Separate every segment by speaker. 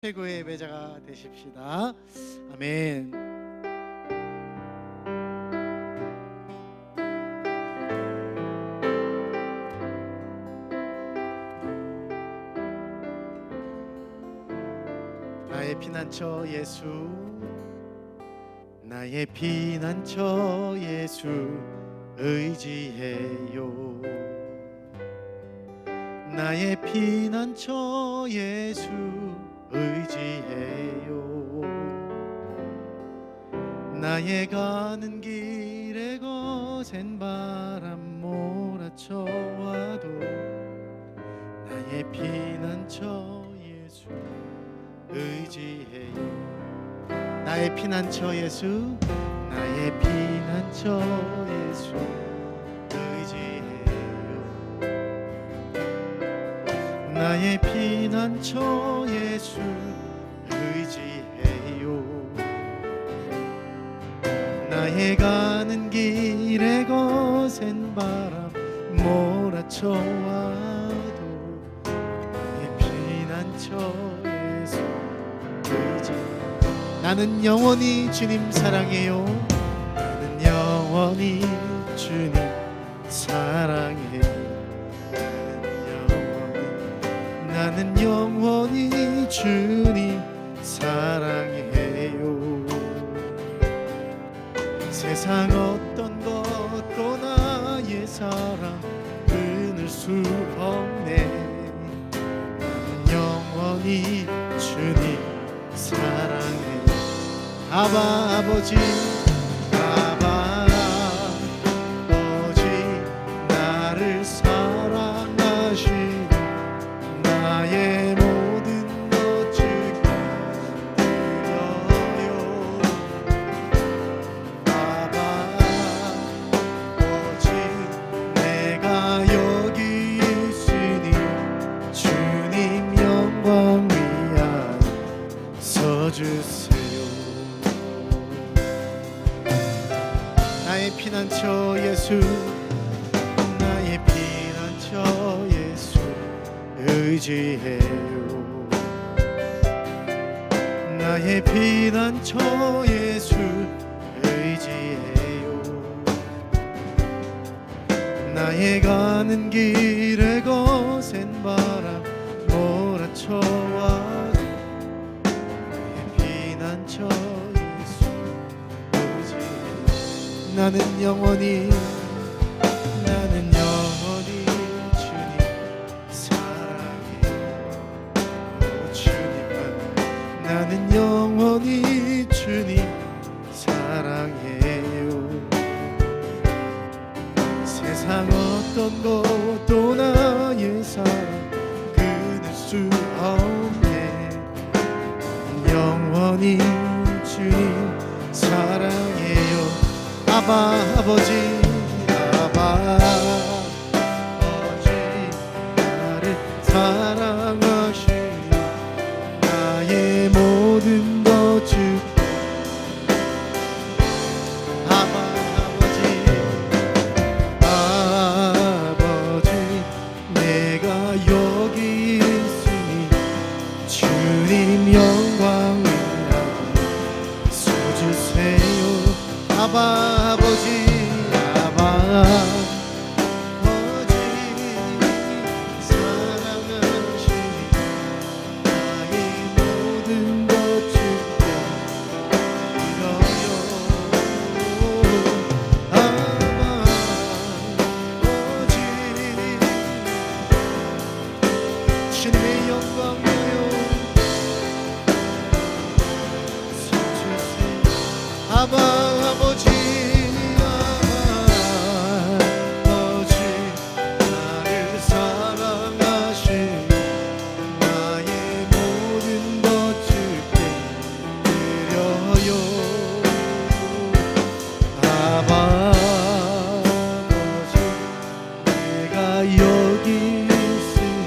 Speaker 1: 최고의 예배자가 되십시다. 아멘. 나의 피난처 예수, 나의 피난처 예수 의지해요. 나의 피난처 예수 의지해요. 나의 가는 길에 거센 바람 몰아쳐와도 나의 피난처 예수 의지해요. 나의 피난처 예수, 나의 피난처 예수 의지해요. 나의 피난처 예수 의지해요. 나의 가는 길에 거센 바람 몰아쳐와도 나의 피난처 예수 의지해요. 나는 영원히 주님 사랑해요. 나는 영원히 주님 사랑해요. 나는 영원히 주님 사랑해요. 세상 어떤 것도 나의 사랑 끊을 수 없네. 나는 영원히 주님 사랑해. 아바 아버지, 아바 아버지, 나를 사랑하시니 나의 모든 것 주께 드려요. 아바 아버지, 내가 여기 있으니 주님 영광 위하여 서주세요. 나의 피난처 예수, 나의 피난처 예수 의지해요. 나의 피난처 예수 의지해요. 나의 가는 길에 거센 바람 몰아쳐와도 나의 피난처 예수 의지해요. 나는 영원히 주님 사랑해요. 주님만 나는 영원히 주님 사랑해요. 세상 어떤 것도 나의 사랑 끊을 수 없네. 영원히 주님 사랑해요. 아바 아버지, 아바 아버지, 나를 사랑하시니 나의 모든 것 주께. 아바 아버지, 아버지, 내가 여기 있으니 주님 영광 위하여 서주세요. 아바 아버지, 아바 아버지, 사랑하시니 나의 모든 것 주께 드려요. 아바 아버지, 주님의 영광 위하여 서주세요. 아바 아버지, 아버지, 나를 사랑하시니 나의 모든 것 주께 드려요. 아바 아버지, 내가 여기 있으니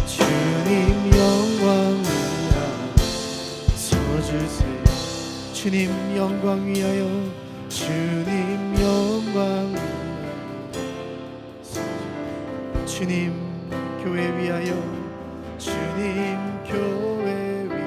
Speaker 1: 주님 영광 위하여 서주세요. 주님 영광 위하여, 주님 영광 위하여, 주님 교회 위하여, 주님 교회 위하여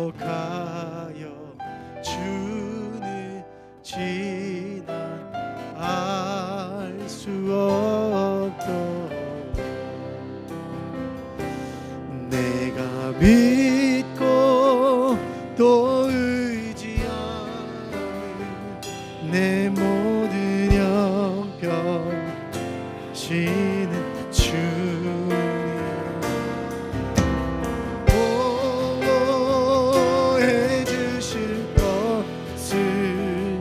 Speaker 1: 약속하여 주는 지난 알 수 없도 내가 믿고 또 의지하는 내 모든 영병 하시는 주님 보호해 주실 것을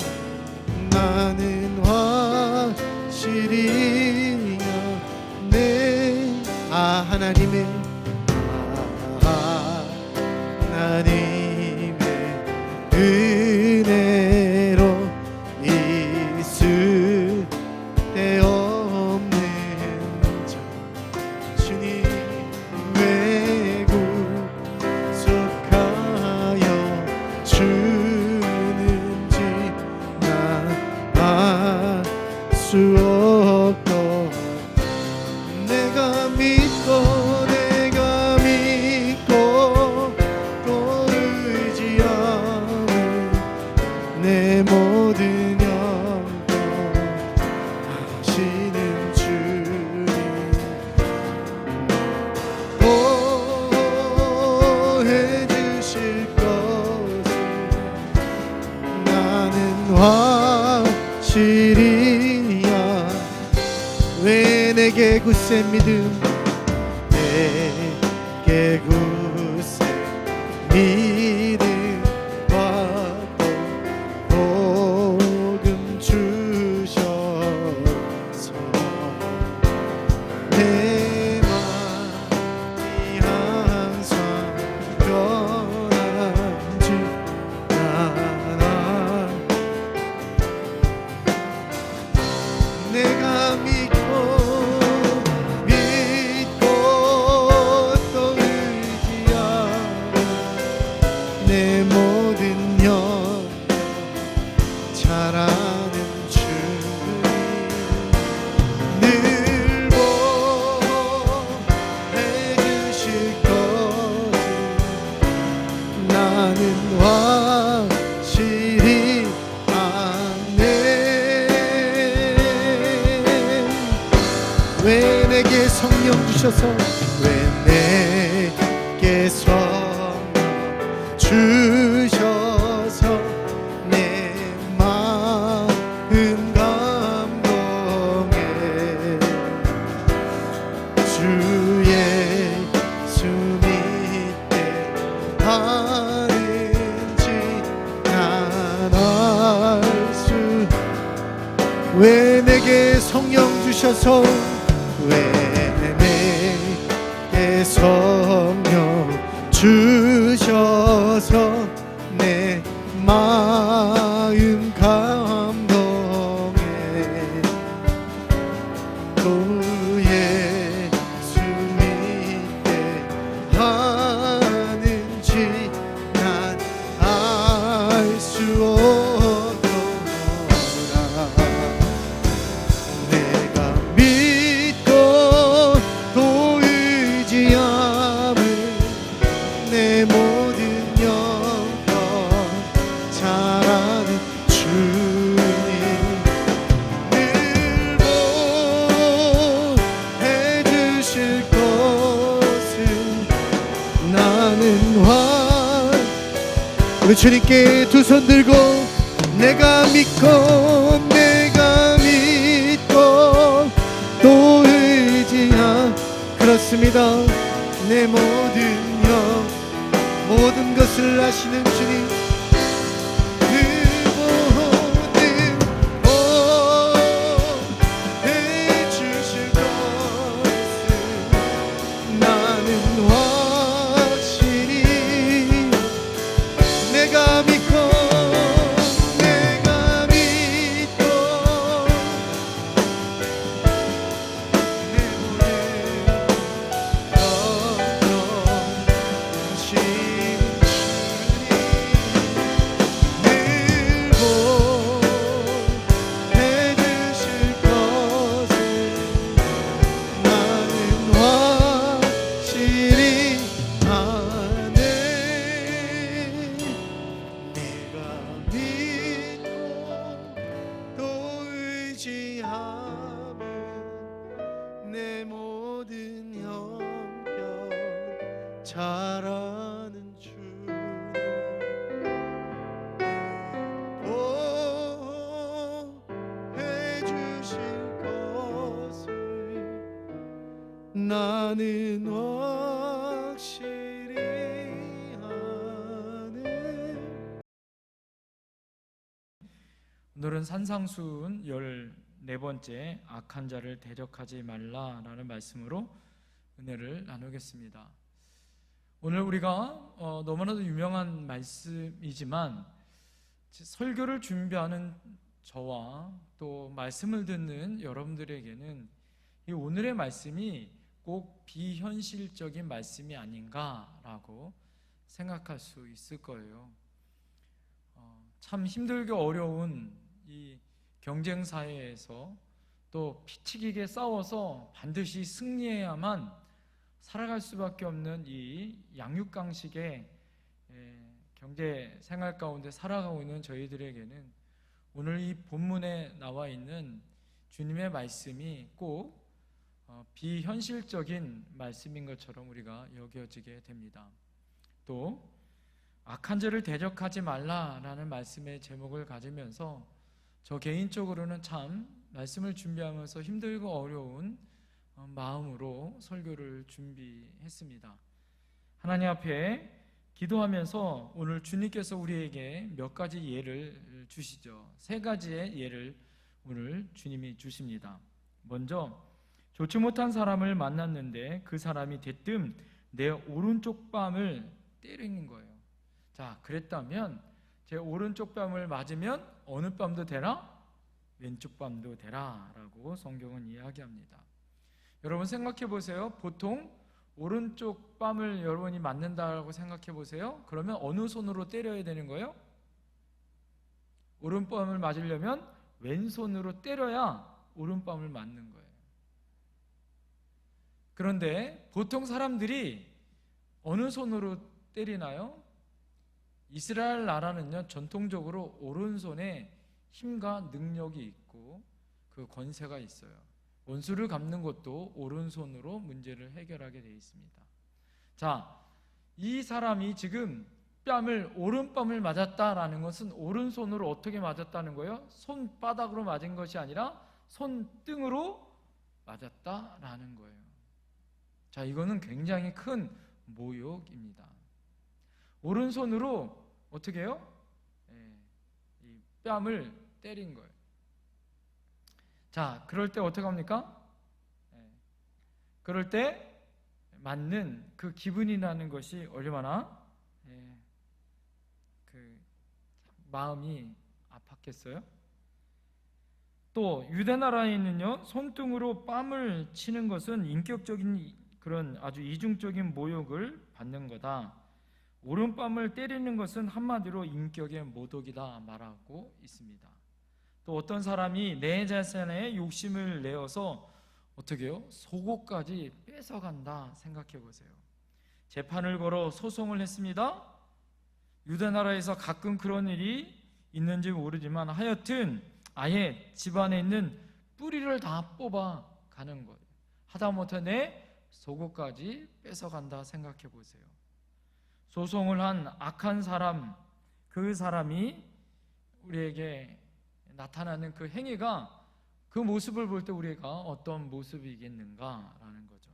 Speaker 1: 나는 확실히 아네 하나님의 은혜로 있을 데 없는 자 주님 왜 구속하여 주는지 난 알 수 없고 내가 믿고 또 의지하는 내 모든 영광 하시는 주님 보호해 주실 것을 나는 확실히 왜 내게 굳센 믿음 내게 굳센 믿음 받고 복음 주셔서 내 마음이 항상 변한지 내가 믿고 또 의지하는 내 모든 영 잘 아는 주님 늘 보호해 주실 것을 나는 확실히 아네 왜 내게 성령 주셔서 왜 내게 성령 주셔서 내 마음 감동해 주 예수 믿게 하는지 난 알 수 왜 내게 성령 주셔서 왜 내게 성령 주셔서 내 마음 감동해 또 예수 믿게 하는지 난 알 수 없도다 내가 믿고 또 의지함을 내 모든 영광 잘 아는 주님 늘 보호해 주실 것을 나는 우리 주님께 두 손 들고 내가 믿고 또 의지하 그렇습니다 내 모든 영 모든 것을 아시는 주님 그 모든 보호해 주실 것을 나는 확실히 내가 믿고 나는 확실히 아는.
Speaker 2: 오늘은 산상수훈 14번째 악한 자를 대적하지 말라라는 말씀으로 은혜를 나누겠습니다. 오늘 우리가 너무나도 유명한 말씀이지만 설교를 준비하는 저와 또 말씀을 듣는 여러분들에게는 이 오늘의 말씀이 꼭 비현실적인 말씀이 아닌가라고 생각할 수 있을 거예요. 참 힘들고 어려운 이 경쟁 사회에서 또 피치기게 싸워서 반드시 승리해야만 살아갈 수밖에 없는 이 양육강식의 경제 생활 가운데 살아가고 있는 저희들에게는 오늘 이 본문에 나와 있는 주님의 말씀이 꼭 비현실적인 말씀인 것처럼 우리가 여겨지게 됩니다. 또 악한 자를 대적하지 말라라는 말씀의 제목을 가지면서 저 개인적으로는 참 말씀을 준비하면서 힘들고 어려운 마음으로 설교를 준비했습니다. 하나님 앞에 기도하면서 오늘 주님께서 우리에게 몇 가지 예를 주시죠. 3가지의 예를 오늘 주님이 주십니다. 먼저 좋지 못한 사람을 만났는데 그 사람이 대뜸 내 오른쪽 뺨을 때리는 거예요. 자, 그랬다면 제 오른쪽 뺨을 맞으면 어느 뺨도 되나? 왼쪽 뺨도 되라 라고 성경은 이야기합니다. 여러분 생각해 보세요. 보통 오른쪽 뺨을 여러분이 맞는다고 생각해 보세요. 그러면 어느 손으로 때려야 되는 거예요? 오른뺨을 맞으려면 왼손으로 때려야 오른뺨을 맞는 거예요. 그런데 보통 사람들이 어느 손으로 때리나요? 이스라엘 나라는요, 전통적으로 오른손에 힘과 능력이 있고 그 권세가 있어요. 원수를 갚는 것도 오른손으로 문제를 해결하게 되어 있습니다. 자, 이 사람이 지금 오른뺨을 맞았다라는 것은 오른손으로 어떻게 맞았다는 거예요? 손바닥으로 맞은 것이 아니라 손등으로 맞았다라는 거예요. 자, 이거는 굉장히 큰 모욕입니다. 오른손으로 어떻게 해요? 이 뺨을 때린 거예요. 자, 그럴 때 어떻게 합니까? 그럴 때 맞는 그 기분이 나는 것이 얼마나 그 마음이 아팠겠어요? 또 유대 나라에는요, 손등으로 뺨을 치는 것은 인격적인 그런 아주 이중적인 모욕을 받는 거다. 오른뺨을 때리는 것은 한마디로 인격의 모독이다 말하고 있습니다. 또 어떤 사람이 내 자신의 욕심을 내어서 어떻게 해요? 속옷까지 뺏어간다 생각해 보세요. 재판을 걸어 소송을 했습니다. 유대 나라에서 가끔 그런 일이 있는지 모르지만 하여튼 아예 집안에 있는 뿌리를 다 뽑아 가는 거예요. 하다못해 내 속옷까지 뺏어간다 생각해 보세요. 소송을 한 악한 사람, 그 사람이 우리에게 나타나는 그 행위가, 그 모습을 볼 때 우리가 어떤 모습이겠는가라는 거죠.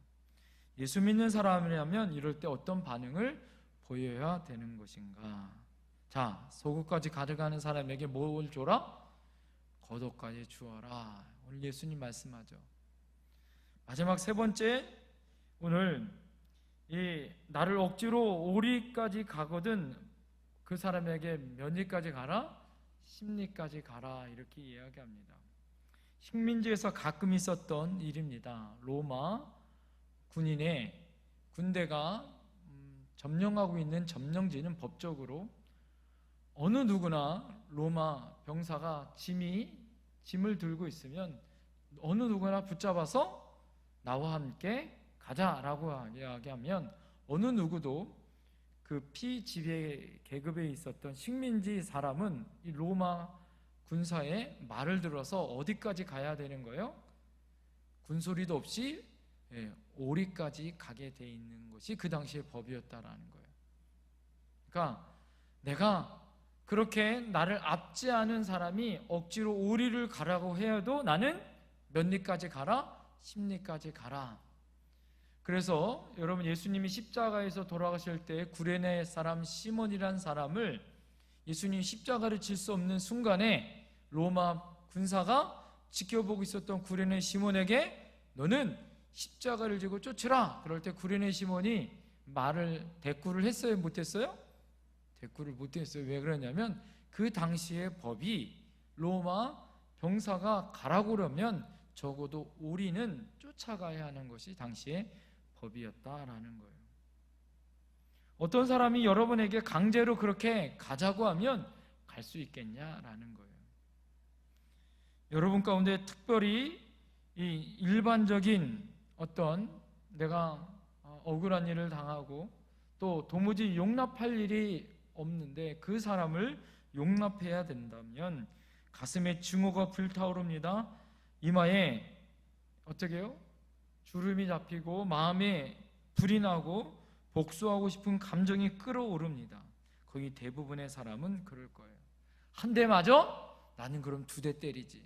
Speaker 2: 예수 믿는 사람이라면 이럴 때 어떤 반응을 보여야 되는 것인가? 자, 속옷까지 가져가는 사람에게 뭘 줘라? 겉옷까지 주어라. 오늘 예수님 말씀하죠. 마지막 3번째, 오늘 이 나를 억지로 오리까지 가거든 그 사람에게 몇 리까지 가라? 10리까지 가라, 이렇게 이야기합니다. 식민지에서 가끔 있었던 일입니다. 로마 군인의 군대가 점령하고 있는 점령지는 법적으로 어느 누구나 로마 병사가 짐을 들고 있으면 어느 누구나 붙잡아서 나와 함께 가자라고 이야기하면 어느 누구도 그 피지배 계급에 있었던 식민지 사람은 이 로마 군사의 말을 들어서 어디까지 가야 되는 거예요? 군소리도 없이 오리까지 가게 돼 있는 것이 그 당시의 법이었다라는 거예요. 그러니까 내가 그렇게 나를 앞지 않은 사람이 억지로 오리를 가라고 해도 나는 몇 리까지 가라? 10리까지 가라. 그래서 여러분, 예수님이 십자가에서 돌아가실 때 구레네 사람 시몬이란 사람을 예수님이 십자가를 질 수 없는 순간에 로마 군사가 지켜보고 있었던 구레네 시몬에게 너는 십자가를 지고 쫓으라. 그럴 때 구레네 시몬이 대꾸를 했어요? 못했어요? 대꾸를 못했어요. 왜 그러냐면 그 당시의 법이 로마 병사가 가라고 그러면 적어도 우리는 쫓아가야 하는 것이 당시의 법이었다라는 거예요. 어떤 사람이 여러분에게 강제로 그렇게 가자고 하면 갈 수 있겠냐라는 거예요. 여러분 가운데 특별히 이 일반적인 어떤 내가 억울한 일을 당하고 또 도무지 용납할 일이 없는데 그 사람을 용납해야 된다면 가슴에 증오가 불타오릅니다. 이마에 어떻게 해요? 주름이 잡히고 마음에 불이 나고 복수하고 싶은 감정이 끓어오릅니다. 거의 대부분의 사람은 그럴 거예요. 한 대 맞아? 나는 그럼 2대 때리지.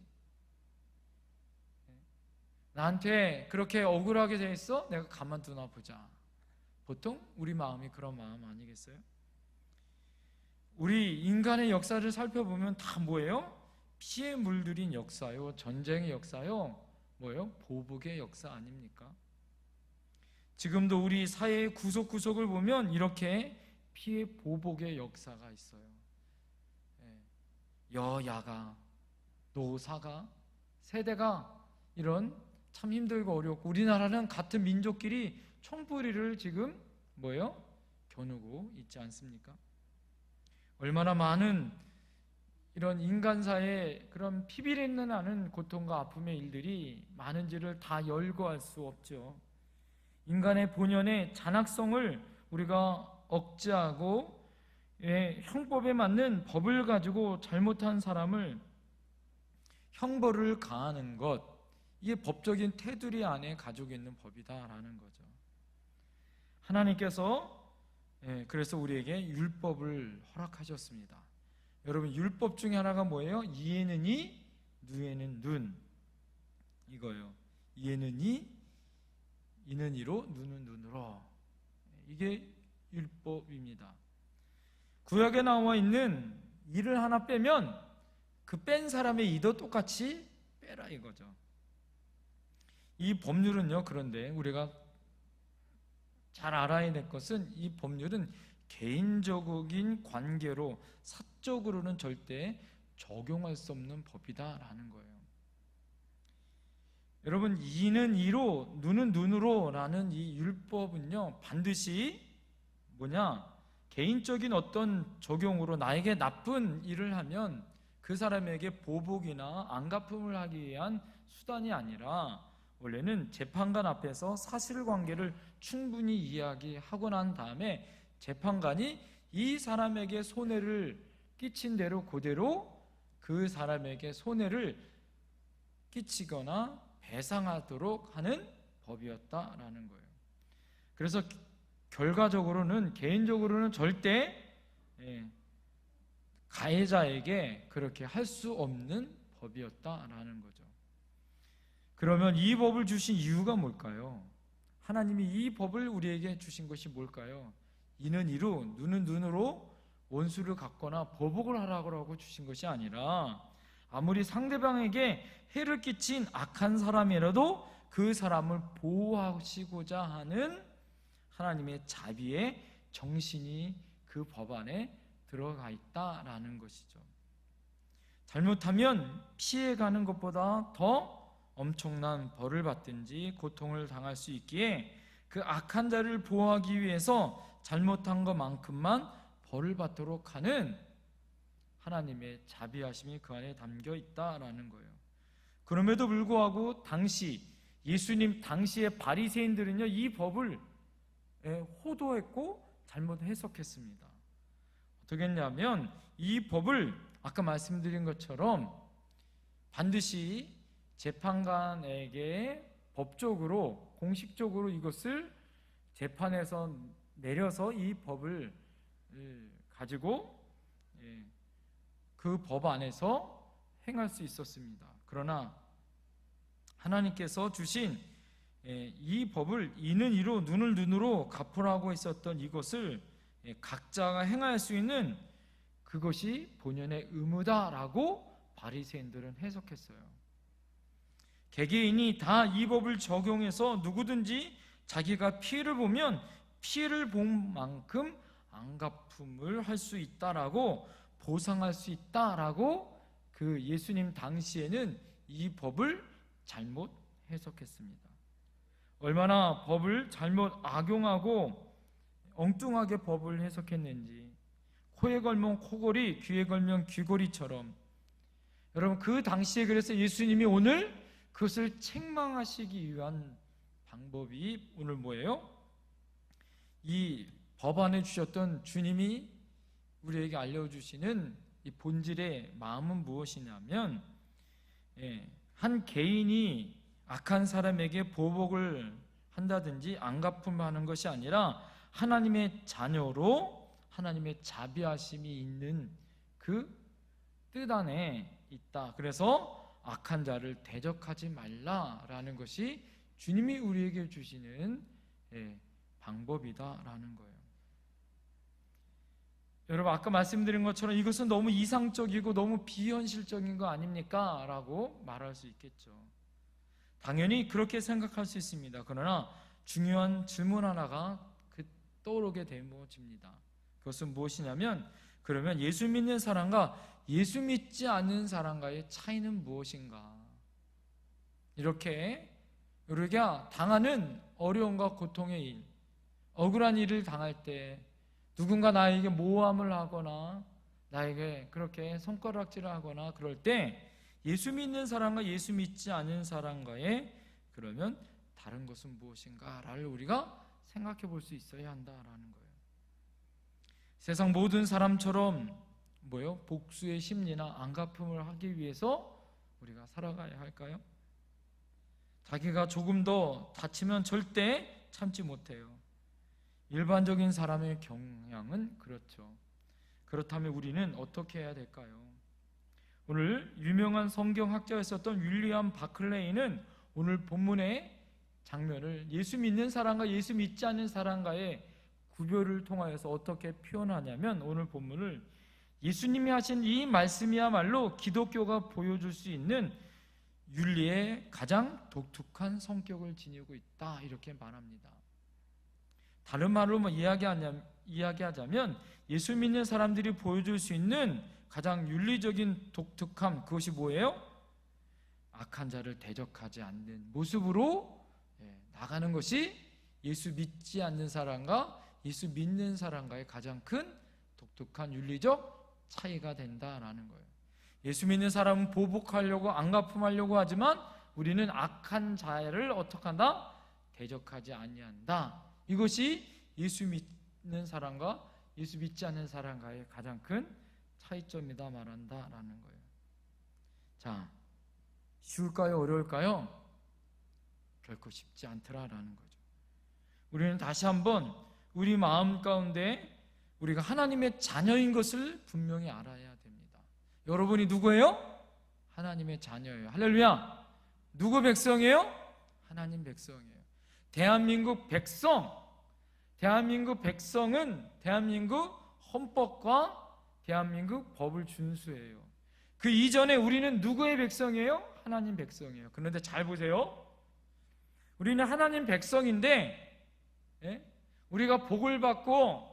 Speaker 2: 나한테 그렇게 억울하게 돼 있어? 내가 가만두나 보자. 보통 우리 마음이 그런 마음 아니겠어요? 우리 인간의 역사를 살펴보면 다 뭐예요? 피에 물들인 역사요, 전쟁의 역사요, 뭐예요? 보복의 역사 아닙니까? 지금도 우리 사회의 구석구석을 보면 이렇게 피해 보복의 역사가 있어요. 여야가, 노사가, 세대가 이런 참 힘들고 어렵고, 우리나라는 같은 민족끼리 총뿌리를 지금 뭐예요? 겨누고 있지 않습니까? 얼마나 많은 이런 인간사의 그런 피비린내 나는 고통과 아픔의 일들이 많은지를 다 열거할 수 없죠. 인간의 본연의 잔악성을 우리가 억제하고 형법에 맞는 법을 가지고 잘못한 사람을 형벌을 가하는 것, 이게 법적인 테두리 안에 가지고 있는 법이다라는 거죠. 하나님께서 그래서 우리에게 율법을 허락하셨습니다. 여러분, 율법 중에 하나가 뭐예요? 이에는 이, 누에는 눈, 이거예요. 이에는 이, 이는 이로, 눈은 눈으로. 이게 율법입니다. 구약에 나와 있는 이를 하나 빼면 그 뺀 사람의 이도 똑같이 빼라 이거죠. 이 법률은요, 그런데 우리가 잘 알아야 될 것은 이 법률은 개인적인 관계로 사적으로는 절대 적용할 수 없는 법이다라는 거예요. 여러분, 이는 이로, 눈은 눈으로 라는 이 율법은요, 반드시 뭐냐? 개인적인 어떤 적용으로 나에게 나쁜 일을 하면 그 사람에게 보복이나 안갚음을 하기 위한 수단이 아니라 원래는 재판관 앞에서 사실관계를 충분히 이야기하고 난 다음에 재판관이 이 사람에게 손해를 끼친 대로 그대로 그 사람에게 손해를 끼치거나 배상하도록 하는 법이었다라는 거예요. 그래서 결과적으로는, 개인적으로는 절대 가해자에게 그렇게 할 수 없는 법이었다라는 거죠. 그러면 이 법을 주신 이유가 뭘까요? 하나님이 이 법을 우리에게 주신 것이 뭘까요? 이는 이로, 눈은 눈으로 원수를 갚거나 보복을 하라고 주신 것이 아니라 아무리 상대방에게 해를 끼친 악한 사람이라도 그 사람을 보호하시고자 하는 하나님의 자비의 정신이 그 법 안에 들어가 있다라는 것이죠. 잘못하면 피해가는 것보다 더 엄청난 벌을 받든지 고통을 당할 수 있기에 그 악한 자를 보호하기 위해서 잘못한 것만큼만 벌을 받도록 하는 하나님의 자비하심이 그 안에 담겨 있다라는 거예요. 그럼에도 불구하고 예수님 당시의 바리새인들은요, 이 법을 호도했고 잘못 해석했습니다. 어떻게 했냐면 이 법을 아까 말씀드린 것처럼 반드시 재판관에게 법적으로, 공식적으로 이것을 재판에서 내려서 이 법을 가지고 그 법 안에서 행할 수 있었습니다. 그러나 하나님께서 주신 이 법을 이는 이로 눈을 눈으로 갚으라고 했었던 이것을 각자가 행할 수 있는 그것이 본연의 의무다라고 바리새인들은 해석했어요. 개개인이 다 이 법을 적용해서 누구든지 자기가 피해를 보면 피해를 본 만큼 안갚음을 할 수 있다라고, 보상할 수 있다라고 그 예수님 당시에는 이 법을 잘못 해석했습니다. 얼마나 법을 잘못 악용하고 엉뚱하게 법을 해석했는지, 코에 걸면 코걸이, 귀에 걸면 귀걸이처럼. 여러분, 그 당시에 그래서 예수님이 오늘 그것을 책망하시기 위한 방법이 오늘 뭐예요? 이 법안에 주셨던 주님이 우리에게 알려주시는 이 본질의 마음은 무엇이냐면, 한 개인이 악한 사람에게 보복을 한다든지 안갚음하는 것이 아니라 하나님의 자녀로 하나님의 자비하심이 있는 그 뜻 안에 있다. 그래서 악한 자를 대적하지 말라라는 것이 주님이 우리에게 주시는 방법이다라는 거예요. 여러분, 아까 말씀드린 것처럼 이것은 너무 이상적이고 너무 비현실적인 거 아닙니까? 라고 말할 수 있겠죠. 당연히 그렇게 생각할 수 있습니다. 그러나 중요한 질문 하나가 떠오르게 되어집니다. 그것은 무엇이냐면, 그러면 예수 믿는 사람과 예수 믿지 않는 사람과의 차이는 무엇인가? 이렇게 우리가 당하는 어려움과 고통의 일, 억울한 일을 당할 때 누군가 나에게 모함을 하거나 나에게 그렇게 손가락질을 하거나 그럴 때 예수 믿는 사람과 예수 믿지 않은 사람과의 그러면 다른 것은 무엇인가를 우리가 생각해 볼 수 있어야 한다라는 거예요. 세상 모든 사람처럼 복수의 심리나 안갚음을 하기 위해서 우리가 살아가야 할까요? 자기가 조금 더 다치면 절대 참지 못해요. 일반적인 사람의 경향은 그렇죠. 그렇다면 우리는 어떻게 해야 될까요? 오늘 유명한 성경학자였었던 윌리엄 바클레이는 오늘 본문의 장면을 예수 믿는 사람과 예수 믿지 않는 사람과의 구별을 통하여서 어떻게 표현하냐면, 오늘 본문을 예수님이 하신 이 말씀이야말로 기독교가 보여줄 수 있는 윤리의 가장 독특한 성격을 지니고 있다, 이렇게 말합니다. 다른 말로 이야기하자면 예수 믿는 사람들이 보여줄 수 있는 가장 윤리적인 독특함, 그것이 뭐예요? 악한 자를 대적하지 않는 모습으로 나가는 것이 예수 믿지 않는 사람과 예수 믿는 사람과의 가장 큰 독특한 윤리적 차이가 된다라는 거예요. 예수 믿는 사람은 보복하려고 안갚음하려고 하지만 우리는 악한 자를 어떻게 한다? 대적하지 아니한다. 이것이 예수 믿는 사람과 예수 믿지 않는 사람과의 가장 큰 차이점이다 말한다라는 거예요. 자, 쉬울까요? 어려울까요? 결코 쉽지 않더라라는 거죠. 우리는 다시 한번 우리 마음 가운데 우리가 하나님의 자녀인 것을 분명히 알아야 됩니다. 여러분이 누구예요? 하나님의 자녀예요. 할렐루야. 누구 백성이에요? 하나님 백성이에요. 대한민국 백성은 대한민국 헌법과 대한민국 법을 준수해요. 그 이전에 우리는 누구의 백성이에요? 하나님 백성이에요. 그런데 잘 보세요. 우리는 하나님 백성인데 우리가 복을 받고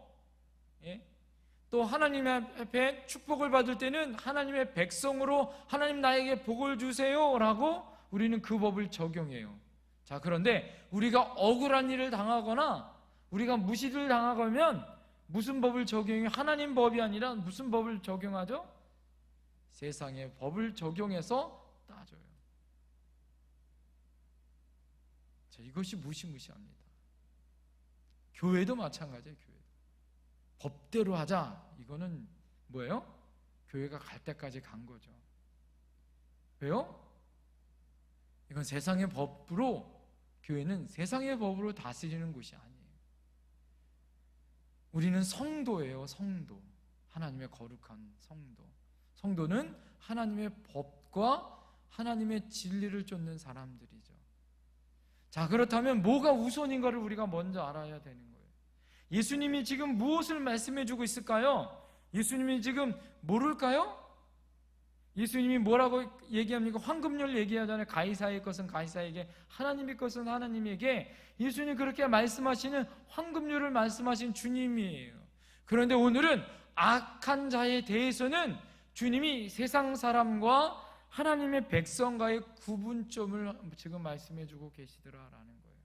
Speaker 2: 또 하나님 앞에 축복을 받을 때는 하나님의 백성으로 하나님 나에게 복을 주세요 라고 우리는 그 법을 적용해요. 자, 그런데 우리가 억울한 일을 당하거나 우리가 무시를 당하면 무슨 법을 적용해요? 하나님 법이 아니라 무슨 법을 적용하죠? 세상의 법을 적용해서 따져요. 자, 이것이 무시무시합니다. 교회도 마찬가지예요. 교회도 법대로 하자, 이거는 뭐예요? 교회가 갈 때까지 간 거죠. 왜요? 이건 세상의 법으로, 교회는 세상의 법으로 다스리는 곳이 아니에요. 우리는 성도예요. 성도, 하나님의 거룩한 성도. 성도는 하나님의 법과 하나님의 진리를 쫓는 사람들이죠. 자, 그렇다면 뭐가 우선인가를 우리가 먼저 알아야 되는 거예요. 예수님이 지금 무엇을 말씀해 주고 있을까요? 예수님이 지금 모를까요? 예수님이 뭐라고 얘기합니까? 황금률 얘기하잖아요. 가이사의 것은 가이사에게, 하나님의 것은 하나님에게. 예수님 그렇게 말씀하시는 황금률을 말씀하신 주님이에요. 그런데 오늘은 악한 자에 대해서는 주님이 세상 사람과 하나님의 백성과의 구분점을 지금 말씀해 주고 계시더라라는 거예요.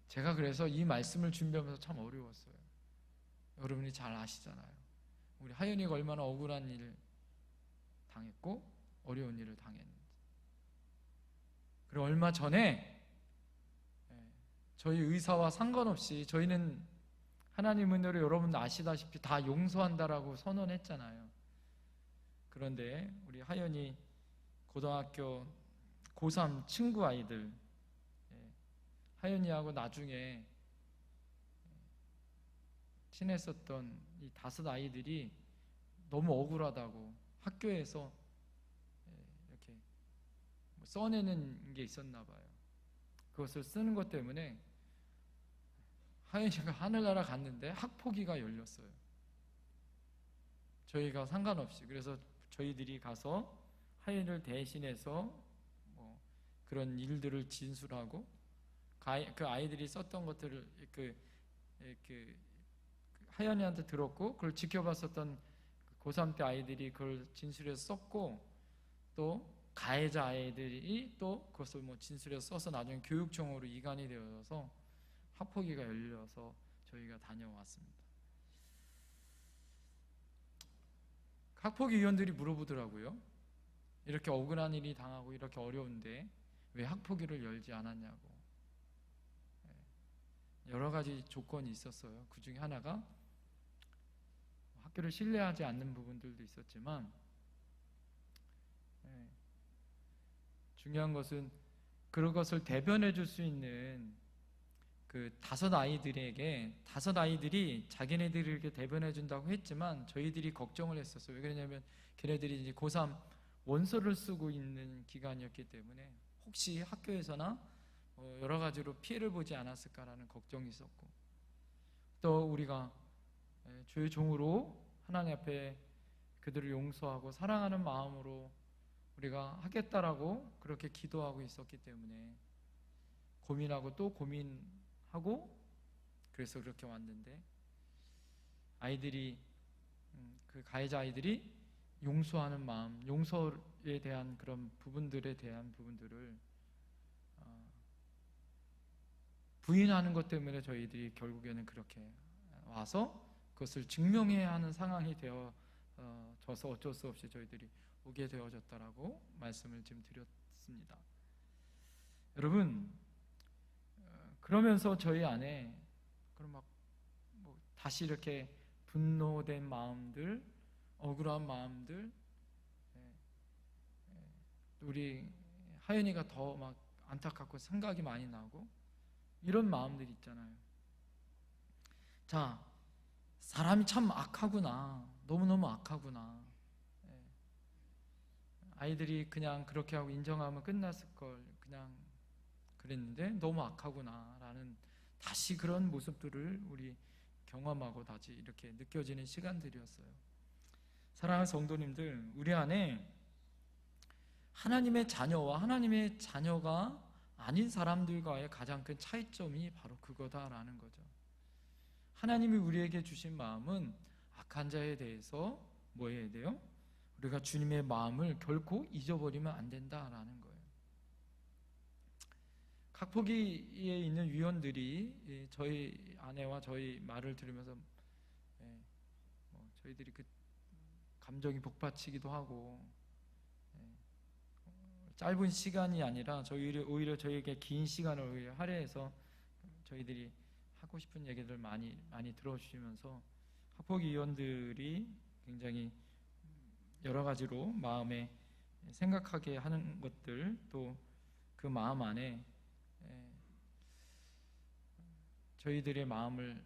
Speaker 2: 제가 그래서 이 말씀을 준비하면서 참 어려웠어요. 여러분이 잘 아시잖아요. 우리 하연이가 얼마나 억울한 일을 당했고 어려운 일을 당했는지. 그리고 얼마 전에 저희 의사와 상관없이 저희는 하나님 은혜로 여러분 아시다시피 다 용서한다라고 선언했잖아요. 그런데 우리 하연이 고등학교 고3 친구 아이들, 하연이하고 나중에 친했었던 이 5 아이들이 너무 억울하다고 학교에서 이렇게 써내는 게 있었나 봐요. 그것을 쓰는 것 때문에 하연이가 하늘나라 갔는데 학폭위가 열렸어요. 저희가 상관없이. 그래서 저희들이 가서 하연이를 대신해서 그런 일들을 진술하고 그 아이들이 썼던 것들을 하연이한테 들었고 그걸 지켜봤었던 고3 때 아이들이 그걸 진술해서 썼고 또 가해자 아이들이 또 그것을 진술해서 써서 나중에 교육청으로 이관이 되어서 학폭위가 열려서 저희가 다녀왔습니다. 학폭위 위원들이 물어보더라고요. 이렇게 억울한 일이 당하고 이렇게 어려운데 왜 학폭위를 열지 않았냐고. 여러 가지 조건이 있었어요. 그 중에 하나가 학교를 신뢰하지 않는 부분들도 있었지만 중요한 것은 그것을 대변해 줄 수 있는 그 5 아이들에게 5 아이들이 자기네들이 이렇게 대변해 준다고 했지만 저희들이 걱정을 했었어요. 왜 그러냐면 걔네들이 이제 고3 원서를 쓰고 있는 기간이었기 때문에 혹시 학교에서나 여러 가지로 피해를 보지 않았을까라는 걱정이 있었고 또 우리가 주의 종으로 하나님 앞에 그들을 용서하고 사랑하는 마음으로 우리가 하겠다라고 그렇게 기도하고 있었기 때문에 고민하고 또 고민하고 그래서 그렇게 왔는데 아이들이 그 가해자 아이들이 용서하는 마음, 용서에 대한 그런 부분들에 대한 부분들을 부인하는 것 때문에 저희들이 결국에는 그렇게 와서 그것을 증명해야 하는 상황이 되어져서 어쩔 수 없이 저희들이 오게 되어졌다라고 말씀을 지금 드렸습니다. 여러분, 그러면서 저희 안에 그럼 다시 이렇게 분노된 마음들, 억울한 마음들, 우리 하연이가 더 막 안타깝고 생각이 많이 나고 이런 마음들이 있잖아요. 자, 사람이 참 악하구나. 너무너무 악하구나. 아이들이 그냥 그렇게 하고 인정하면 끝났을 걸 그냥 그랬는데 너무 악하구나 라는 다시 그런 모습들을 우리 경험하고 다시 이렇게 느껴지는 시간들이었어요. 사랑하는 성도님들, 우리 안에 하나님의 자녀와 하나님의 자녀가 아닌 사람들과의 가장 큰 차이점이 바로 그거다라는 거죠. 하나님이 우리에게 주신 마음은 악한 자에 대해서 뭐 해야 돼요? 우리가 주님의 마음을 결코 잊어버리면 안 된다라는 거예요. 학폭위에 있는 위원들이 저희 아내와 저희 말을 들으면서 저희들이 그 감정이 복받치기도 하고 짧은 시간이 아니라 오히려 저희에게 긴 시간을 오히려 할애해서 저희들이 하고 싶은 얘기들 많이 들어주시면서 학폭위 위원들이 굉장히 여러 가지로 마음에 생각하게 하는 것들 또 그 마음 안에 저희들의 마음을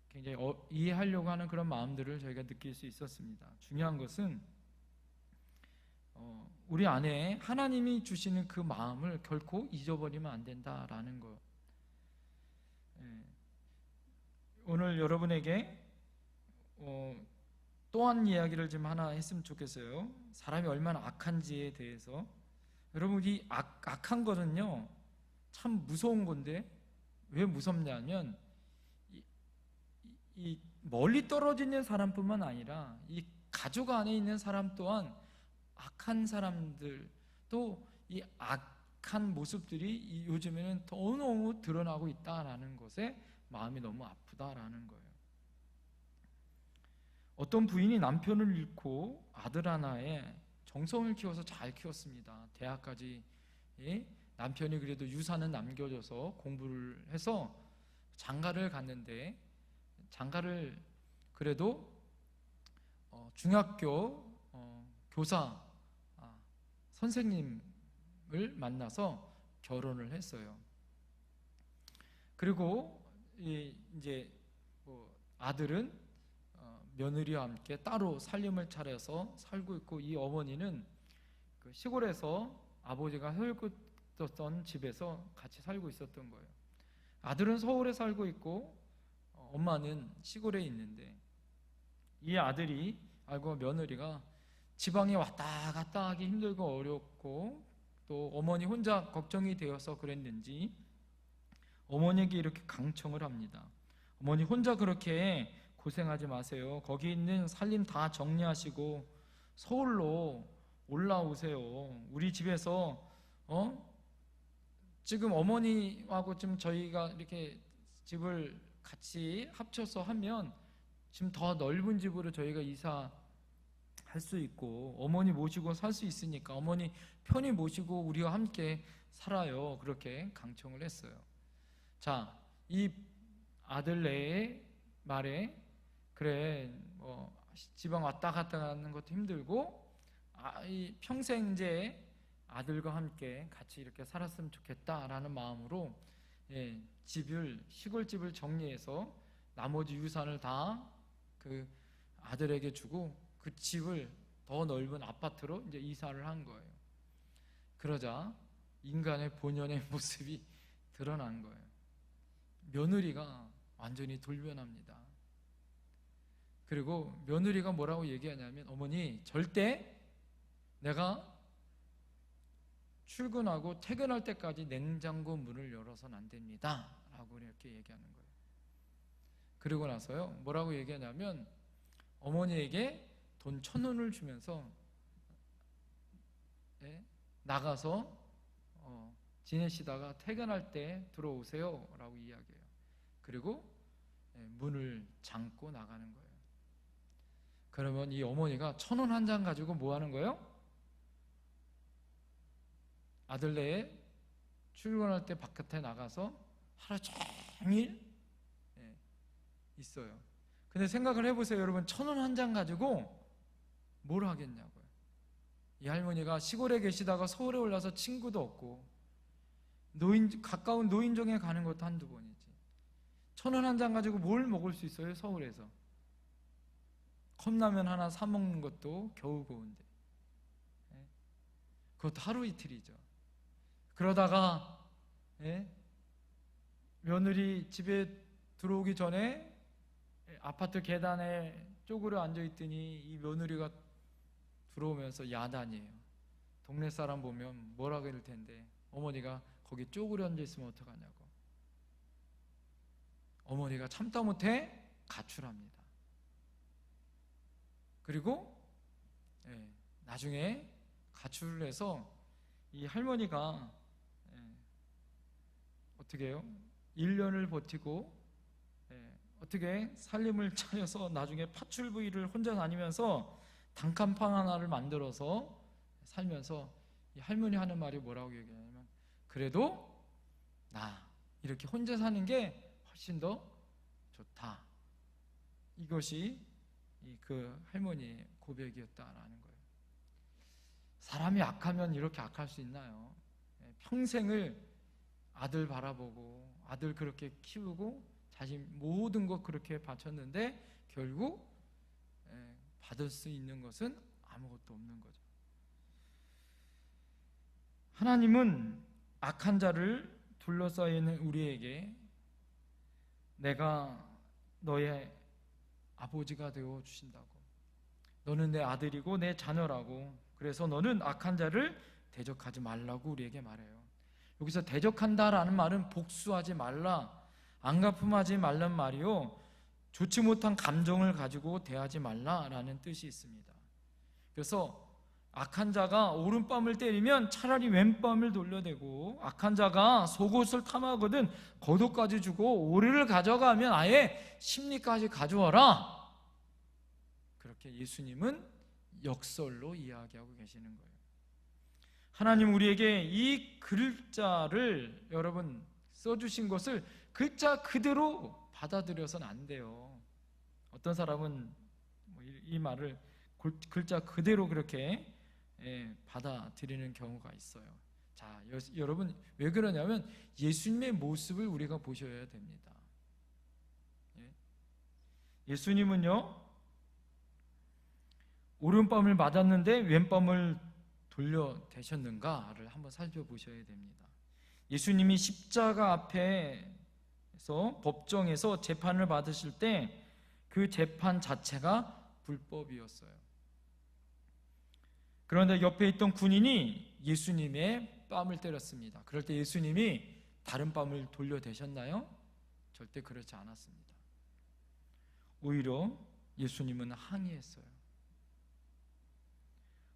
Speaker 2: 굉장히 이해하려고 하는 그런 마음들을 저희가 느낄 수 있었습니다. 중요한 것은 우리 안에 하나님이 주시는 그 마음을 결코 잊어버리면 안 된다라는 것. 오늘 여러분에게 또한 이야기를 좀 하나 했으면 좋겠어요. 사람이 얼마나 악한지에 대해서. 여러분, 이 악한 거는요 참 무서운 건데, 왜 무섭냐면 이 멀리 떨어져 있는 사람뿐만 아니라 이 가족 안에 있는 사람 또한 악한 사람들, 또 이 악한 모습들이 요즘에는 너무 드러나고 있다라는 것에 마음이 너무 아프다라는 거예요. 어떤 부인이 남편을 잃고 아들 하나에 정성을 키워서 잘 키웠습니다. 대학까지. 남편이 그래도 유산은 남겨줘서 공부를 해서 장가를 갔는데, 장가를 그래도 중학교 교사 선생님을 만나서 결혼을 했어요. 그리고 이제 아들은 며느리와 함께 따로 살림을 차려서 살고 있고, 이 어머니는 그 시골에서 아버지가 혈육했던 집에서 같이 살고 있었던 거예요. 아들은 서울에 살고 있고 엄마는 시골에 있는데, 이 아들이 알고 며느리가 지방에 왔다 갔다 하기 힘들고 어렵고 또 어머니 혼자 걱정이 되어서 그랬는지 어머니에게 이렇게 강청을 합니다. 어머니 혼자 그렇게 고생하지 마세요. 거기 있는 살림 다 정리하시고 서울로 올라오세요. 우리 집에서 지금 어머니하고 좀 저희가 이렇게 집을 같이 합쳐서 하면 지금 더 넓은 집으로 저희가 이사할 수 있고 어머니 모시고 살 수 있으니까 어머니 편히 모시고 우리와 함께 살아요. 그렇게 강청을 했어요. 자, 이 아들네의 말에 그래 지방 왔다 갔다 하는 것도 힘들고 이 평생 이제 아들과 함께 같이 이렇게 살았으면 좋겠다라는 마음으로 시골집을 정리해서 나머지 유산을 다 그 아들에게 주고 그 집을 더 넓은 아파트로 이제 이사를 한 거예요. 그러자 인간의 본연의 모습이 드러난 거예요. 며느리가 완전히 돌변합니다. 그리고 며느리가 뭐라고 얘기하냐면, 어머니 절대 내가 출근하고 퇴근할 때까지 냉장고 문을 열어서는 안 됩니다 라고 이렇게 얘기하는 거예요. 그리고 나서요 뭐라고 얘기하냐면, 어머니에게 돈 1,000원을 주면서 나가서 지내시다가 퇴근할 때 들어오세요 라고 이야기해요. 그리고 문을 잠고 나가는 거예요. 그러면 이 어머니가 1,000원 한 장 가지고 뭐 하는 거예요? 아들네 출근할 때 바깥에 나가서 하루 종일 있어요. 근데 생각을 해보세요. 여러분, 1,000원 한 장 가지고 뭘 하겠냐고요. 이 할머니가 시골에 계시다가 서울에 올라서 친구도 없고 가까운 노인정에 가는 것도 한두 번이지. 1,000원 한 장 가지고 뭘 먹을 수 있어요? 서울에서 컵라면 하나 사 먹는 것도 겨우겨우인데 그것도 하루 이틀이죠. 그러다가 며느리 집에 들어오기 전에 아파트 계단에 쪼그려 앉아있더니 이 며느리가 들어오면서 야단이에요. 동네 사람 보면 뭐라 그럴 텐데 어머니가 거기 쪼그려 앉아있으면 어떡하냐고. 어머니가 참다 못해 가출합니다. 그리고 나중에 가출을 해서 이 할머니가 어떻게 해요? 1년을 버티고 어떻게 살림을 차려서 나중에 파출부위를 혼자 다니면서 단칸방 하나를 만들어서 살면서 이 할머니 하는 말이 뭐라고 얘기하냐면, 그래도 나 이렇게 혼자 사는 게 훨씬 더 좋다. 이것이 그 할머니의 고백이었다라는 거예요. 사람이 악하면 이렇게 악할 수 있나요? 평생을 아들 바라보고 아들 그렇게 키우고 자신 모든 것 그렇게 바쳤는데 결국 받을 수 있는 것은 아무것도 없는 거죠. 하나님은 악한 자를 둘러싸여 있는 우리에게 내가 너의 아버지가 되어 주신다고, 너는 내 아들이고 내 자녀라고, 그래서 너는 악한 자를 대적하지 말라고 우리에게 말해요. 여기서 대적한다라는 말은 복수하지 말라, 안갚음하지 말란 말이요, 좋지 못한 감정을 가지고 대하지 말라라는 뜻이 있습니다. 그래서 악한 자가 오른뺨을 때리면 차라리 왼뺨을 돌려대고, 악한 자가 속옷을 탐하거든 겉옷까지 주고, 오리를 가져가면 아예 심리까지 가져와라. 그렇게 예수님은 역설로 이야기하고 계시는 거예요. 하나님 우리에게 이 글자를 여러분 써주신 것을 글자 그대로 받아들여서는 안 돼요. 어떤 사람은 이 말을 글자 그대로 그렇게 받아들이는 경우가 있어요. 자, 여러분 왜 그러냐면 예수님의 모습을 우리가 보셔야 됩니다. 예수님은요, 오른뺨을 맞았는데 왼뺨을 돌려대셨는가를 한번 살펴보셔야 됩니다. 예수님이 십자가 앞에서 법정에서 재판을 받으실 때 그 재판 자체가 불법이었어요. 그런데 옆에 있던 군인이 예수님의 뺨을 때렸습니다. 그럴 때 예수님이 다른 뺨을 돌려대셨나요? 절대 그렇지 않았습니다. 오히려 예수님은 항의했어요.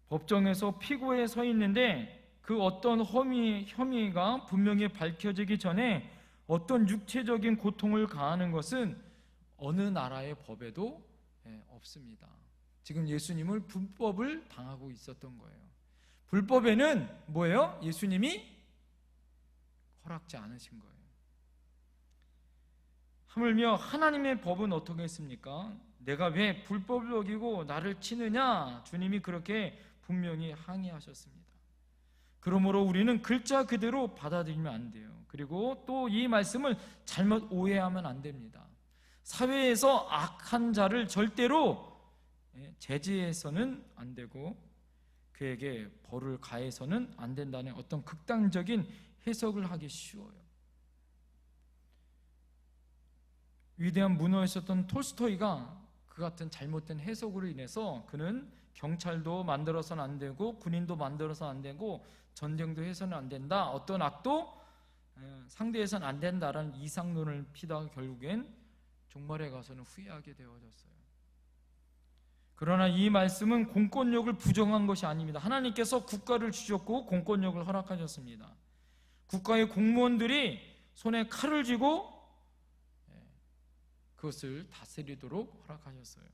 Speaker 2: 법정에서 피고에 서 있는데 그 어떤 혐의가 분명히 밝혀지기 전에 어떤 육체적인 고통을 가하는 것은 어느 나라의 법에도 없습니다. 지금 예수님을 불법을 당하고 있었던 거예요. 불법에는 뭐예요? 예수님이 허락지 않으신 거예요. 하물며 하나님의 법은 어떻게 했습니까? 내가 왜 불법을 어기고 나를 치느냐? 주님이 그렇게 분명히 항의하셨습니다. 그러므로 우리는 글자 그대로 받아들이면 안 돼요. 그리고 또 이 말씀을 잘못 오해하면 안 됩니다. 사회에서 악한 자를 절대로 제지해서는 안 되고 그에게 벌을 가해서는 안 된다는 어떤 극단적인 해석을 하기 쉬워요. 위대한 문어였었던 톨스토이가 그 같은 잘못된 해석으로 인해서 그는 경찰도 만들어서는 안 되고 군인도 만들어서는 안 되고 전쟁도 해서는 안 된다, 어떤 악도 상대해서는 안 된다라는 이상론을 피다가 결국엔 종말에 가서는 후회하게 되어졌어요. 그러나 이 말씀은 공권력을 부정한 것이 아닙니다. 하나님께서 국가를 주셨고 공권력을 허락하셨습니다. 국가의 공무원들이 손에 칼을 쥐고 그것을 다스리도록 허락하셨어요.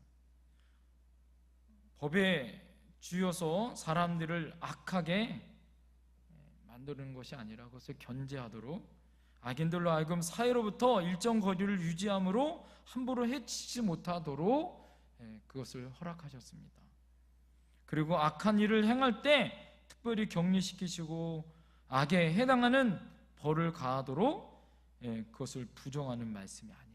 Speaker 2: 법에 쥐어서 사람들을 악하게 만드는 것이 아니라 그것을 견제하도록, 악인들로 하여금 사회로부터 일정 거리를 유지함으로 함부로 해치지 못하도록 그것을 허락하셨습니다. 그리고 악한 일을 행할 때 특별히 격리시키시고 악에 해당하는 벌을 가하도록 그것을 부정하는 말씀이 아니에요.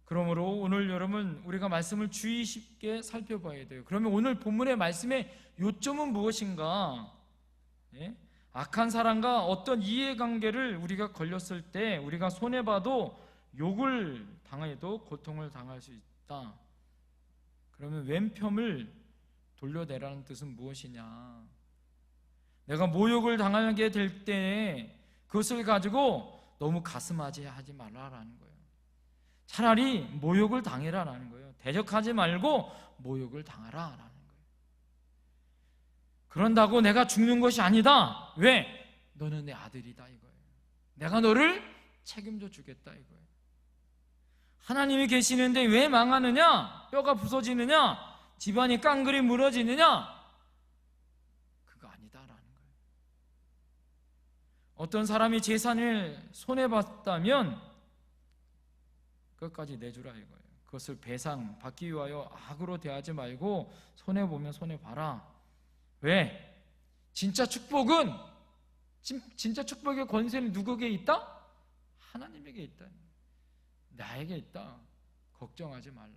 Speaker 2: 그러므로 오늘 여러분 우리가 말씀을 주의 깊게 살펴봐야 돼요. 그러면 오늘 본문의 말씀의 요점은 무엇인가? 악한 사람과 어떤 이해관계를 우리가 걸렸을 때 우리가 손해봐도 욕을 당해도 고통을 당할 수 있다. 그러면 왼편을 돌려내라는 뜻은 무엇이냐? 내가 모욕을 당하게 될 때 그것을 가지고 너무 가슴아지하지 말라라는 거예요. 차라리 모욕을 당해라라는 거예요. 대적하지 말고 모욕을 당하라라는 거예요. 그런다고 내가 죽는 것이 아니다. 왜? 너는 내 아들이다 이거예요. 내가 너를 책임져 주겠다 이거예요. 하나님이 계시는데 왜 망하느냐? 뼈가 부서지느냐? 집안이 깡그리 무너지느냐? 그거 아니다라는 거예요. 어떤 사람이 재산을 손해봤다면 끝까지 내주라 이거예요. 그것을 배상 받기 위하여 악으로 대하지 말고 손해보면 손해봐라. 왜? 진짜 축복은, 진짜 축복의 권세는 누구에게 있다? 하나님에게 있다. 나에게 있다. 걱정하지 말라.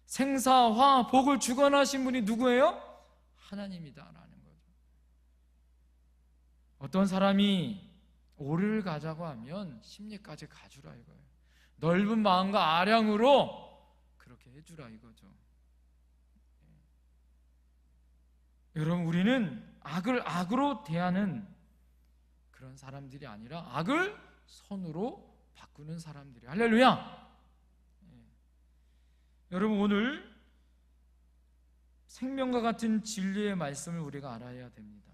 Speaker 2: 생사화 복을 주관하신 분이 누구예요? 하나님이다라는 거죠. 어떤 사람이 오를 가자고 하면 심리까지 가주라 이거예요. 넓은 마음과 아량으로 그렇게 해주라 이거죠. 여러분, 우리는 악을 악으로 대하는 그런 사람들이 아니라 악을 선으로 바꾸는 사람들이. 할렐루야. 여러분, 오늘 생명과 같은 진리의 말씀을 우리가 알아야 됩니다.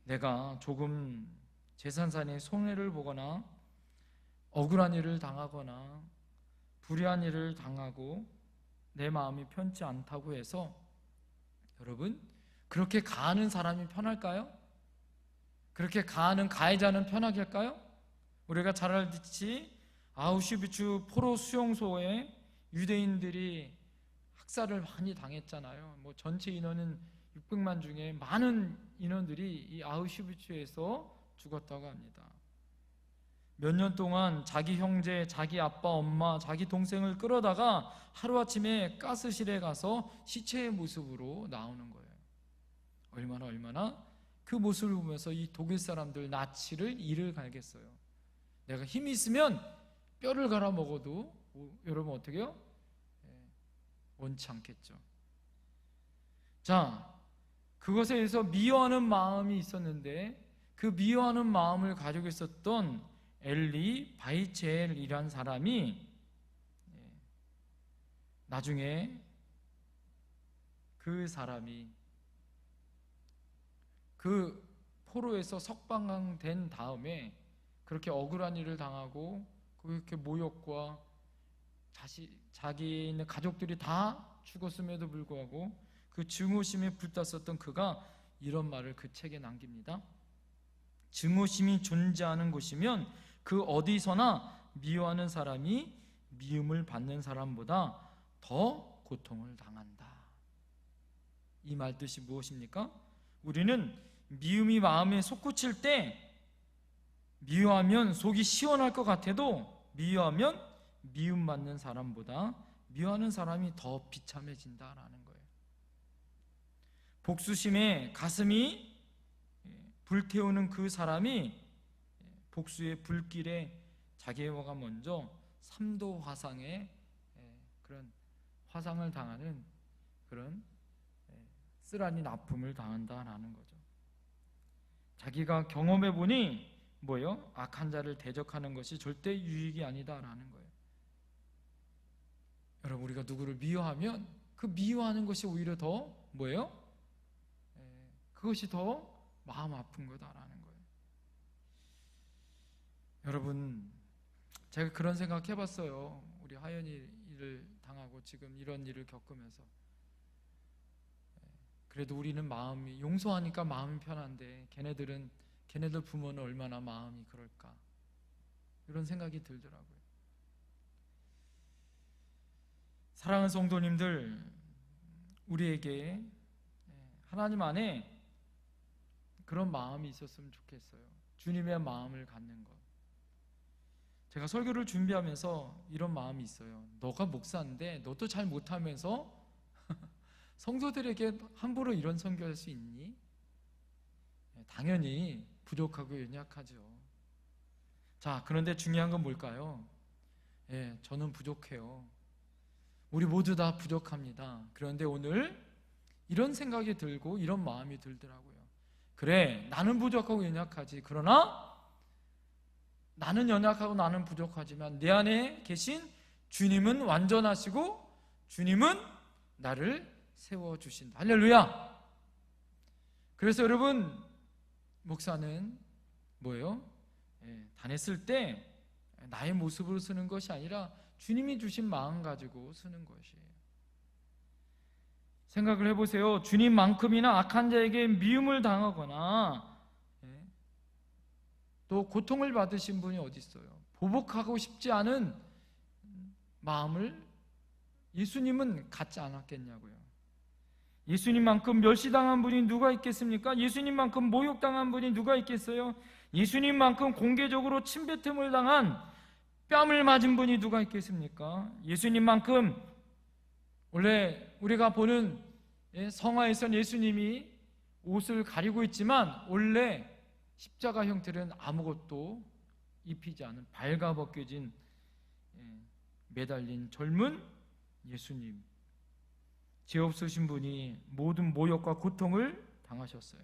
Speaker 2: 내가 조금 재산산의 손해를 보거나 억울한 일을 당하거나 불의한 일을 당하고 내 마음이 편치 않다고 해서 여러분, 그렇게 가하는 사람이 편할까요? 그렇게 가하는 가해자는 편하게 할까요? 우리가 잘 알듯이 아우슈비츠 포로 수용소에 유대인들이 학살을 많이 당했잖아요. 전체 인원은 600만 중에 많은 인원들이 이 아우슈비츠에서 죽었다고 합니다. 몇 년 동안 자기 형제, 자기 아빠, 엄마, 자기 동생을 끌어다가 하루아침에 가스실에 가서 시체의 모습으로 나오는 거예요. 얼마나 그 모습을 보면서 이 독일 사람들 나치를 이를 갈겠어요. 내가 힘이 있으면 뼈를 갈아 먹어도 여러분 어떻게 해요? 원치 않겠죠. 자, 그것에 대해서 미워하는 마음이 있었는데 그 미워하는 마음을 가지고 있었던 엘리 바이첼이란 사람이 나중에 그 사람이 그 포로에서 석방된 다음에 그렇게 억울한 일을 당하고 그렇게 모욕과 자기 있는 가족들이 다 죽었음에도 불구하고 그 증오심에 불탔었던 그가 이런 말을 그 책에 남깁니다. 증오심이 존재하는 곳이면 그 어디서나 미워하는 사람이 미움을 받는 사람보다 더 고통을 당한다. 이 말 뜻이 무엇입니까? 우리는 미움이 마음에 솟구칠 때 미워하면 속이 시원할 것 같아도 미워하면 미움 받는 사람보다 미워하는 사람이 더 비참해진다라는 거예요. 복수심에 가슴이 불태우는 그 사람이 복수의 불길에 자기가 먼저 3도 화상의 그런 화상을 당하는 그런 쓰라린 아픔을 당한다라는 거죠. 자기가 경험해 보니 뭐예요? 악한 자를 대적하는 것이 절대 유익이 아니다라는 거예요. 여러분, 우리가 누구를 미워하면 그 미워하는 것이 오히려 더 뭐예요? 그것이 더 마음 아픈 거다라는 거예요. 여러분, 제가 그런 생각 해봤어요. 우리 하연이 일을 당하고 지금 이런 일을 겪으면서 그래도 우리는 마음이 용서하니까 마음이 편한데 걔네들 부모는 얼마나 마음이 그럴까, 이런 생각이 들더라고요. 사랑하는 성도님들, 우리에게 하나님 안에 그런 마음이 있었으면 좋겠어요. 주님의 마음을 갖는 것. 제가 설교를 준비하면서 이런 마음이 있어요. 너가 목사인데 너도 잘 못하면서 성도들에게 함부로 이런 선교할 수 있니? 당연히 부족하고 연약하죠. 자, 그런데 중요한 건 뭘까요? 저는 부족해요. 우리 모두 다 부족합니다. 그런데 오늘 이런 생각이 들고 이런 마음이 들더라고요. 그래, 나는 부족하고 연약하지. 그러나 나는 연약하고 나는 부족하지만 내 안에 계신 주님은 완전하시고 주님은 나를 세워주신다. 할렐루야. 그래서 여러분, 목사는 뭐예요? 다녔을 때 나의 모습으로 쓰는 것이 아니라 주님이 주신 마음 가지고 쓰는 것이에요. 생각을 해보세요. 주님만큼이나 악한 자에게 미움을 당하거나 또 고통을 받으신 분이 어디 있어요? 보복하고 싶지 않은 마음을 예수님은 갖지 않았겠냐고요. 예수님만큼 멸시당한 분이 누가 있겠습니까? 예수님만큼 모욕당한 분이 누가 있겠어요? 예수님만큼 공개적으로 침뱉음을 당한 뺨을 맞은 분이 누가 있겠습니까? 예수님만큼 원래 우리가 보는 성화에선 예수님이 옷을 가리고 있지만 원래 십자가 형태는 아무것도 입히지 않은 발가벗겨진 매달린 젊은 예수님, 죄 없으신 분이 모든 모욕과 고통을 당하셨어요.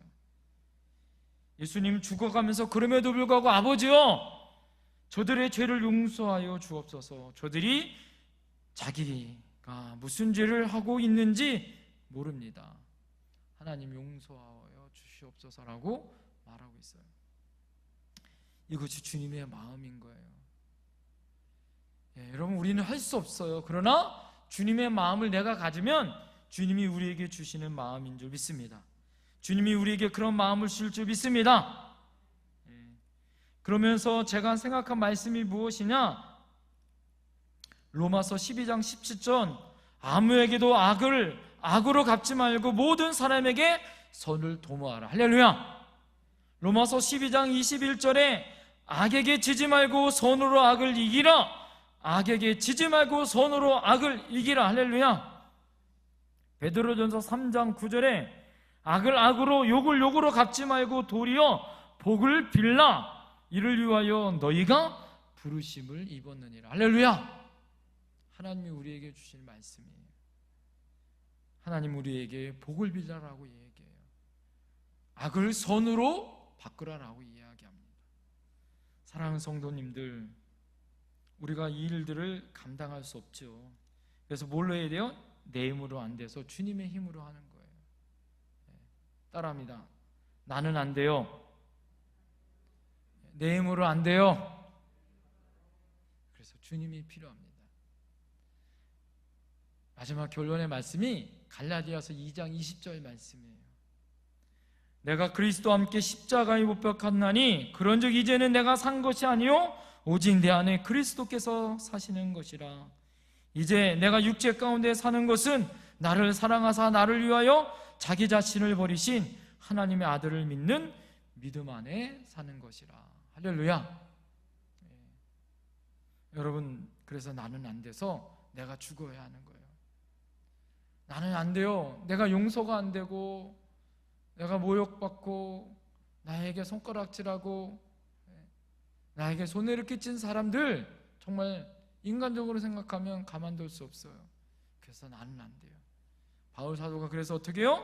Speaker 2: 예수님 죽어가면서 그럼에도 불구하고 아버지여 저들의 죄를 용서하여 주옵소서. 저들이 자기가 무슨 죄를 하고 있는지 모릅니다. 하나님 용서하여 주시옵소서라고 말하고 있어요. 이것이 주님의 마음인 거예요. 여러분, 우리는 할 수 없어요. 그러나 주님의 마음을 내가 가지면 주님이 우리에게 주시는 마음인 줄 믿습니다. 주님이 우리에게 그런 마음을 주실 줄 믿습니다. 그러면서 제가 생각한 말씀이 무엇이냐? 로마서 12장 17절 아무에게도 악으로 갚지 말고 모든 사람에게 선을 도모하라. 할렐루야. 로마서 12장 21절에 악에게 지지 말고 선으로 악을 이기라. 악에게 지지 말고 선으로 악을 이기라. 할렐루야. 베드로전서 3장 9절에 악을 악으로 욕을 욕으로 갚지 말고 도리어 복을 빌라. 이를 위하여 너희가 부르심을 입었느니라. 할렐루야. 하나님이 우리에게 주실 말씀이에요. 하나님 우리에게 복을 빌라라고 얘기해요. 악을 선으로 바꾸라라고 이야기합니다. 사랑하는 성도님들, 우리가 이 일들을 감당할 수 없죠. 그래서 뭘로 해야 돼요? 내 힘으로 안 돼서 주님의 힘으로 하는 거예요. 따라합니다. 나는 안 돼요. 내 힘으로 안 돼요. 그래서 주님이 필요합니다. 마지막 결론의 말씀이 갈라디아서 2장 20절 말씀이에요. 내가 그리스도와 함께 십자가에 못 박혔나니 그런즉 이제는 내가 산 것이 아니요 오직 내 안에 그리스도께서 사시는 것이라. 이제 내가 육체 가운데 사는 것은 나를 사랑하사 나를 위하여 자기 자신을 버리신 하나님의 아들을 믿는 믿음 안에 사는 것이라. 할렐루야. 여러분, 그래서 나는 안 돼서 내가 죽어야 하는 거예요. 나는 안 돼요. 내가 용서가 안 되고 내가 모욕받고 나에게 손가락질하고 나에게 손해를 끼친 사람들 정말 인간적으로 생각하면 가만둘 수 없어요. 그래서 나는 안 돼요. 바울 사도가 그래서 어떻게 해요?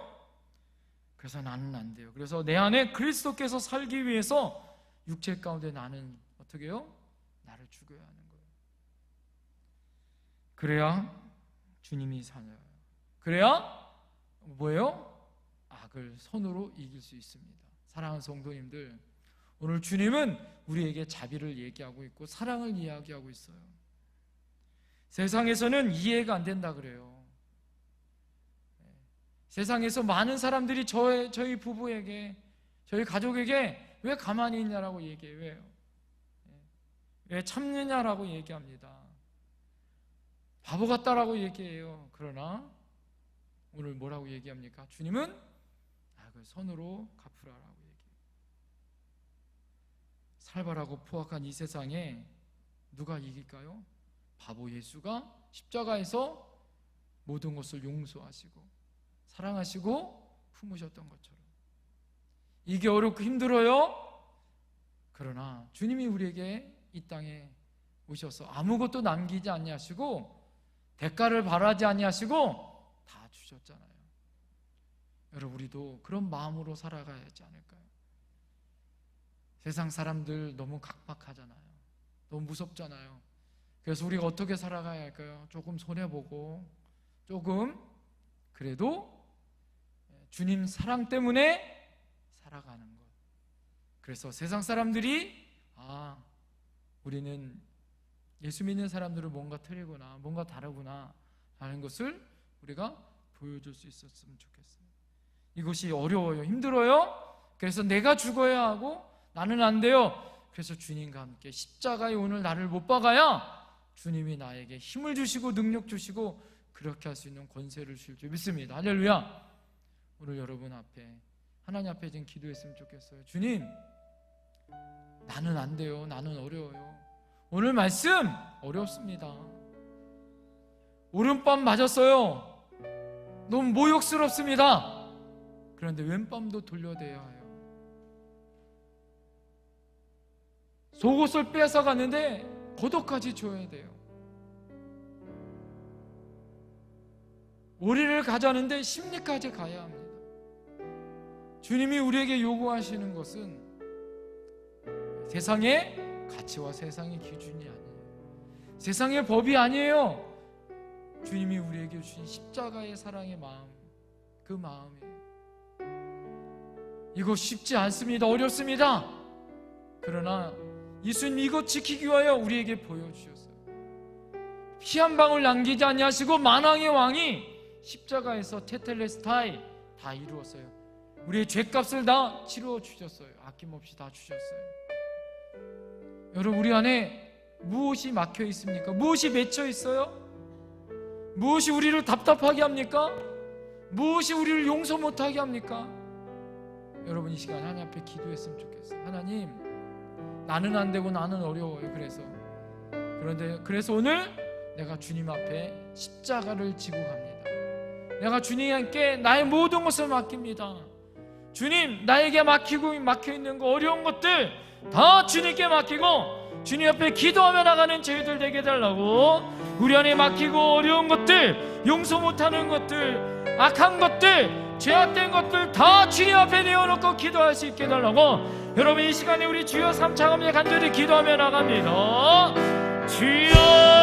Speaker 2: 그래서 나는 안 돼요. 그래서 내 안에 그리스도께서 살기 위해서 육체 가운데 나는 어떻게 해요? 나를 죽여야 하는 거예요. 그래야 주님이 살아요. 그래야 뭐예요? 악을 선으로 이길 수 있습니다. 사랑하는 성도님들, 오늘 주님은 우리에게 자비를 얘기하고 있고 사랑을 이야기하고 있어요. 세상에서는 이해가 안 된다 그래요. 세상에서 많은 사람들이 저희 부부에게, 저희 가족에게 왜 가만히 있냐라고 얘기해요. 왜요? 왜 참느냐라고 얘기합니다. 바보 같다라고 얘기해요. 그러나 오늘 뭐라고 얘기합니까? 주님은 악을 선으로 갚으라라고 얘기해요. 살벌하고 포악한 이 세상에 누가 이길까요? 바보 예수가 십자가에서 모든 것을 용서하시고 사랑하시고 품으셨던 것처럼. 이게 어렵고 힘들어요. 그러나 주님이 우리에게 이 땅에 오셔서 아무것도 남기지 아니하시고 대가를 바라지 아니하시고 다 주셨잖아요. 여러분, 우리도 그런 마음으로 살아가야 하지 않을까요? 세상 사람들 너무 각박하잖아요. 너무 무섭잖아요. 그래서 우리가 어떻게 살아가야 할까요? 조금 손해보고 조금 그래도 주님 사랑 때문에 살아가는 것. 그래서 세상 사람들이 우리는 예수 믿는 사람들은 뭔가 틀리구나, 뭔가 다르구나 하는 것을 우리가 보여줄 수 있었으면 좋겠어요. 이것이 어려워요. 힘들어요. 그래서 내가 죽어야 하고 나는 안 돼요. 그래서 주님과 함께 십자가에 오늘 나를 못 박아야 주님이 나에게 힘을 주시고 능력 주시고 그렇게 할 수 있는 권세를 주실 줄 믿습니다. 할렐루야. 오늘 여러분 앞에, 하나님 앞에 지금 기도했으면 좋겠어요. 주님, 나는 안 돼요. 나는 어려워요. 오늘 말씀 어렵습니다. 오른밤 맞았어요. 너무 모욕스럽습니다. 그런데 왼밤도 돌려대야 해요. 속옷을 뺏어갔는데 겉옷까지 줘야 돼요. 우리를 가자는데 심리까지 가야 합니다. 주님이 우리에게 요구하시는 것은 세상의 가치와 세상의 기준이 아니에요. 세상의 법이 아니에요. 주님이 우리에게 주신 십자가의 사랑의 마음, 그 마음이에요. 이거 쉽지 않습니다. 어렵습니다. 그러나 예수님 이것 지키기 위하여 우리에게 보여주셨어요. 피 한 방울 남기지 아니하시고 만왕의 왕이 십자가에서 테텔레스타이 다 이루었어요. 우리의 죄값을 다 치러 주셨어요. 아낌없이 다 주셨어요. 여러분, 우리 안에 무엇이 막혀 있습니까? 무엇이 맺혀 있어요? 무엇이 우리를 답답하게 합니까? 무엇이 우리를 용서 못하게 합니까? 여러분, 이 시간 하나님 앞에 기도했으면 좋겠어요. 하나님, 나는 안 되고 나는 어려워요. 그래서 오늘 내가 주님 앞에 십자가를 지고 갑니다. 내가 주님께 나의 모든 것을 맡깁니다. 주님, 나에게 막혀 있는 거, 어려운 것들 다 주님께 맡기고 주님 앞에 기도하며 나가는 저희들 되게 해달라고. 우리 안에 막히고 어려운 것들, 용서 못하는 것들, 악한 것들, 죄악된 것들 다 주님 앞에 내어놓고 기도할 수 있게 해달라고. 여러분, 이 시간에 우리 주여 3차 감사 간절히 기도하며 나갑니다. 주여